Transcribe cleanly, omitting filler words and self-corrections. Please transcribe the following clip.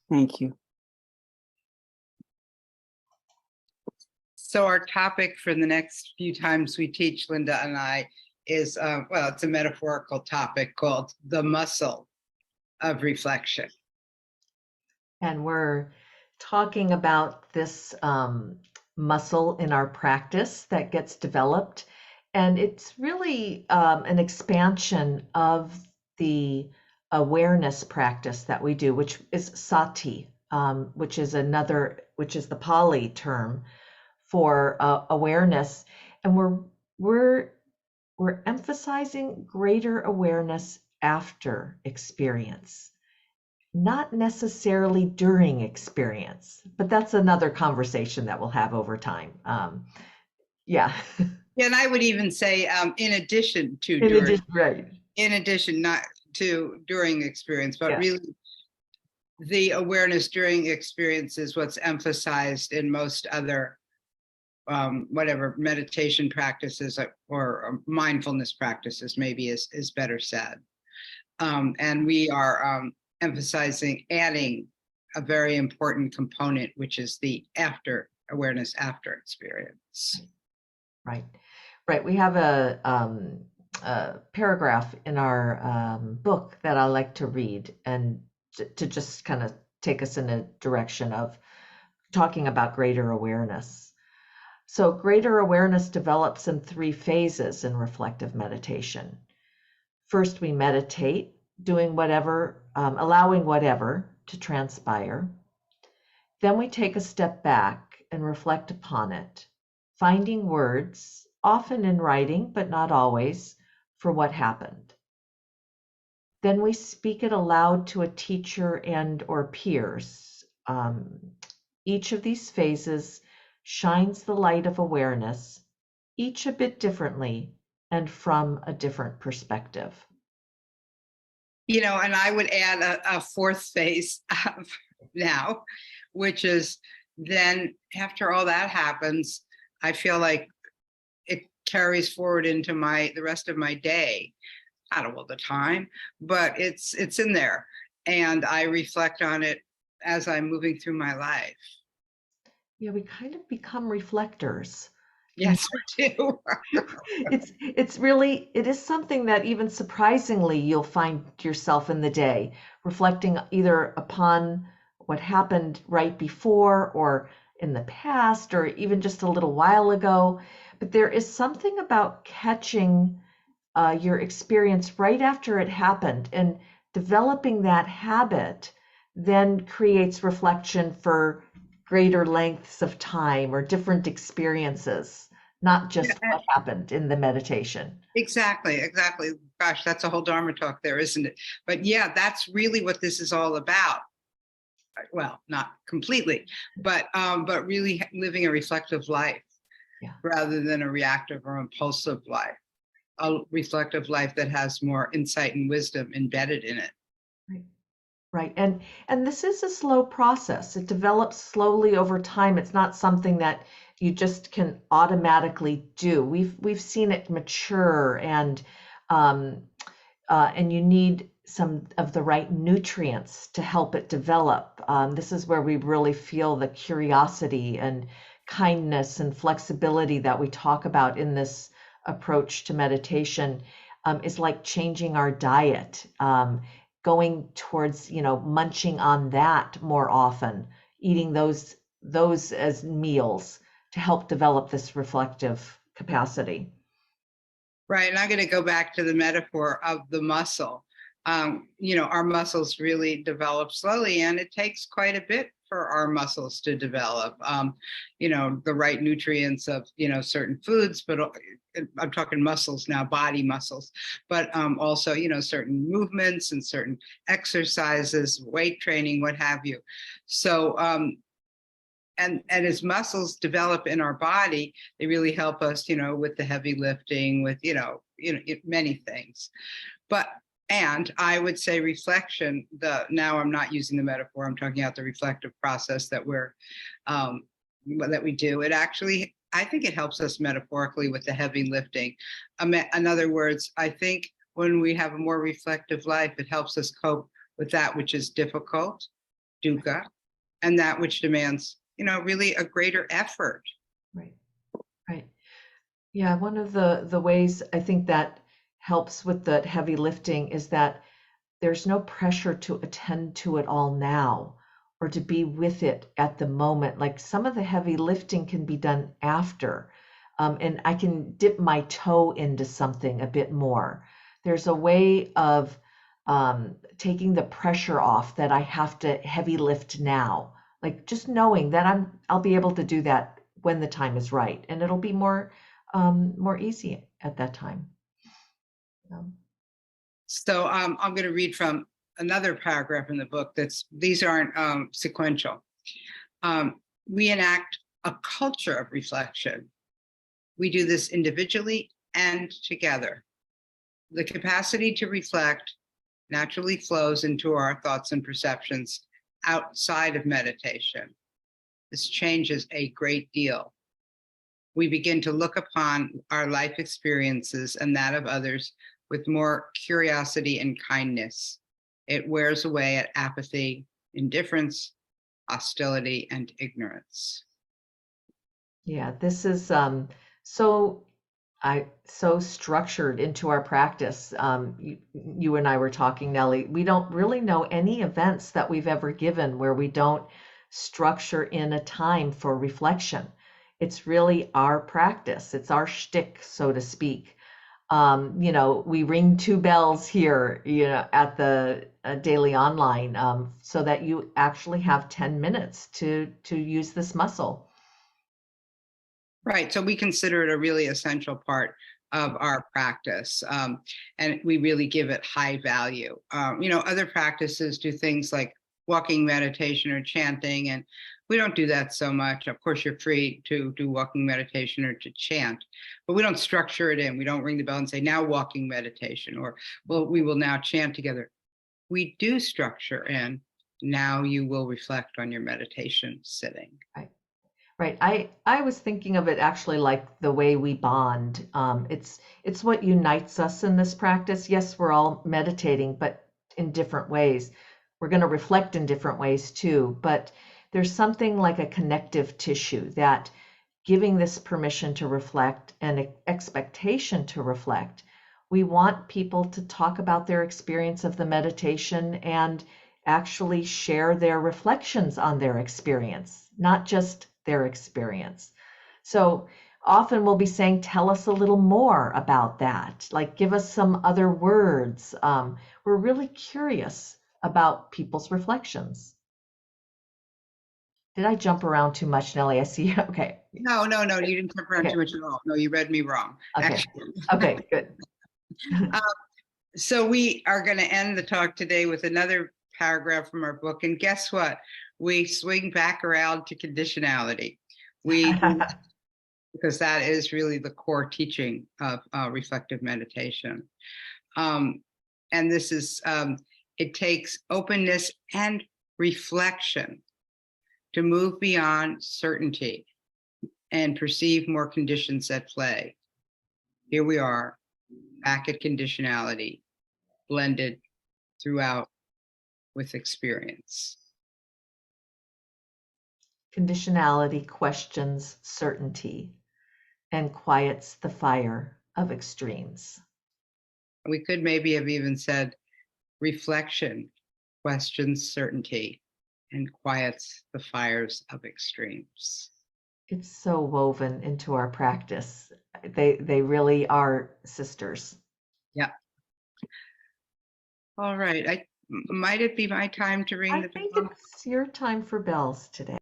Thank you. So our topic for the next few times we teach, Linda and I, is, well, it's a metaphorical topic called the muscle of reflection. And we're talking about this muscle in our practice that gets developed. And it's really an expansion of the awareness practice that we do, which is sati, which is the Pali term for awareness. And we're emphasizing greater awareness after experience, not necessarily during experience, but that's another conversation that we'll have over time. Yeah. And I would even say, in addition to in addition, not to during experience, but really the awareness during experience is what's emphasized in most other whatever meditation practices or mindfulness practices, maybe is better said. And we are emphasizing adding a very important component, which is the after awareness after experience. Right. We have a paragraph in our book that I like to read, and to just kind of take us in a direction of talking about greater awareness. So greater awareness develops in 3 phases in reflective meditation. First, we meditate, doing whatever, allowing whatever to transpire. Then we take a step back and reflect upon it, finding words, often in writing, but not always, for what happened. Then we speak it aloud to a teacher and or peers. Each of these phases shines the light of awareness, each a bit differently and from a different perspective. And I would add a 4th phase now, which is then after all that happens, I feel like it carries forward into the rest of my day. I don't know all the time, but it's in there, and I reflect on it as I'm moving through my life. Yeah, we kind of become reflectors. Yes, we do. It is something that even surprisingly you'll find yourself in the day reflecting either upon what happened right before or in the past or even just a little while ago. But there is something about catching your experience right after it happened, and developing that habit then creates reflection for greater lengths of time or different experiences, not just what happened in the meditation. Exactly. Gosh, that's a whole Dharma talk there, isn't it? But yeah, that's really what this is all about. Well, not completely, but really living a reflective life rather than a reactive or impulsive life, a reflective life that has more insight and wisdom embedded in it. Right. And this is a slow process. It develops slowly over time. It's not something that you just can automatically do. We've seen it mature, and you need some of the right nutrients to help it develop. This is where we really feel the curiosity and kindness and flexibility that we talk about in this approach to meditation, is like changing our diet. Going towards, munching on that more often, eating those as meals to help develop this reflective capacity. Right. And I'm going to go back to the metaphor of the muscle. Our muscles really develop slowly, and it takes quite a bit for our muscles to develop, the right nutrients of, certain foods, but I'm talking muscles now, body muscles, but also, certain movements and certain exercises, weight training, what have you. So, and as muscles develop in our body, they really help us, with the heavy lifting, with, many things. And I would say reflection, now I'm not using the metaphor, I'm talking about the reflective process that we do. It actually, I think it helps us metaphorically with the heavy lifting. In other words, I think when we have a more reflective life, it helps us cope with that which is difficult dukkha, and that which demands, really a greater effort. Right. Right. Yeah, one of the ways I think that helps with the heavy lifting is that there's no pressure to attend to it all now or to be with it at the moment. Like some of the heavy lifting can be done after, and I can dip my toe into something a bit more. There's a way of taking the pressure off that I have to heavy lift now. Like just knowing that I'll be able to do that when the time is right, and it'll be more easy at that time. So I'm going to read from another paragraph in the book. These aren't sequential. We enact a culture of reflection. We do this individually and together. The capacity to reflect naturally flows into our thoughts and perceptions outside of meditation. This changes a great deal. We begin to look upon our life experiences and that of others with more curiosity and kindness. It wears away at apathy, indifference, hostility, and ignorance. Yeah, this is so structured into our practice. You and I were talking, Nellie. We don't really know any events that we've ever given where we don't structure in a time for reflection. It's really our practice. It's our shtick, so to speak. We ring 2 bells here, at the daily online, so that you actually have 10 minutes to use this muscle. Right. So we consider it a really essential part of our practice, and we really give it high value. Other practices do things like walking meditation or chanting, and we don't do that so much. Of course, you're free to do walking meditation or to chant, but we don't structure it in. We don't ring the bell and say, now walking meditation, or, well, we will now chant together. We do structure in, now you will reflect on your meditation sitting. Right. I was thinking of it actually like the way we bond. It's what unites us in this practice. Yes, we're all meditating, but in different ways. We're going to reflect in different ways too, but there's something like a connective tissue that giving this permission to reflect and expectation to reflect, we want people to talk about their experience of the meditation and actually share their reflections on their experience, not just their experience. So often we'll be saying, tell us a little more about that. Like, give us some other words. We're really curious about people's reflections. Did I jump around too much, Nellie? I see. Okay. No, you didn't jump around too much at all. No, you read me wrong. Okay. Actually. Okay, good. So we are going to end the talk today with another paragraph from our book. And guess what? We swing back around to conditionality. Because that is really the core teaching of reflective meditation. And this is, it takes openness and reflection to move beyond certainty and perceive more conditions at play. Here we are, back at conditionality, blended throughout with experience. Conditionality questions certainty and quiets the fire of extremes. We could maybe have even said reflection questions certainty and quiets the fires of extremes. It's so woven into our practice. They really are sisters. Yeah. All right. Might it be my time to ring the bell? I think it's your time for bells today.